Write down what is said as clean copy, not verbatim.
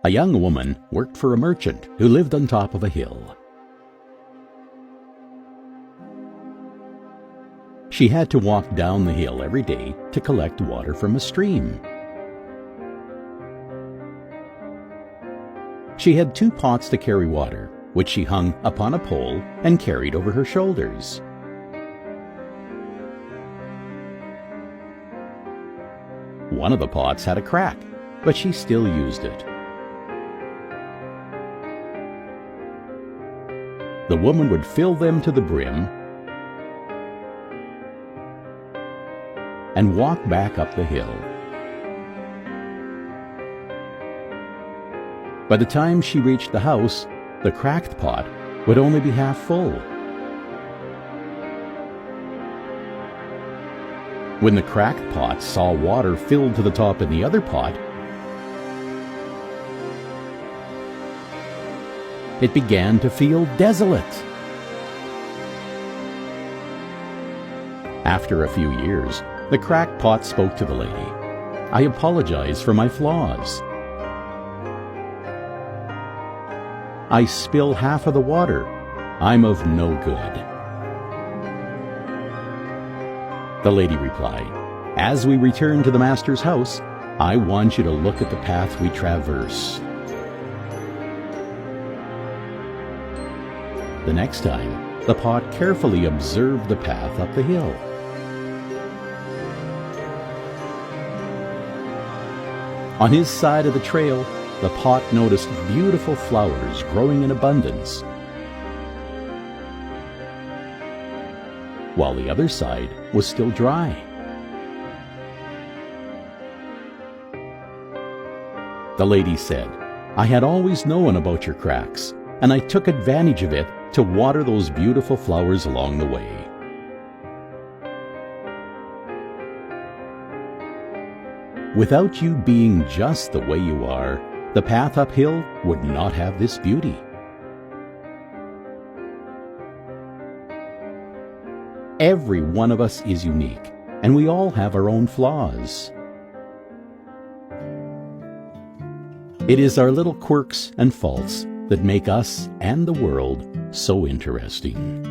A young woman worked for a merchant who lived on top of a hill. She had to walk down the hill every day to collect water from a stream. She had 2 pots to carry water, which she hung upon a pole and carried over her shoulders. One of the pots had a crack, but she still used it. The woman would fill them to the brim and walk back up the hill. By the time she reached the house, the cracked pot would only be half full. When the cracked pot saw water filled to the top in the other pot, it began to feel desolate. After a few years, the cracked pot spoke to the lady. "I apologize for my flaws. I spill half of the water. I'm of no good." The lady replied, "As we return to the master's house, I want you to look at the path we traverse. The next time, the pot carefully observed the path up the hill. On his side of the trail, the pot noticed beautiful flowers growing in abundance, while the other side was still dry. The lady said, "I had always known about your cracks, and I took advantage of it to water those beautiful flowers along the way." Without you being just the way you are, the path uphill would not have this beauty. Every one of us is unique, and we all have our own flaws. It is our little quirks and faults that make us and the world so interesting.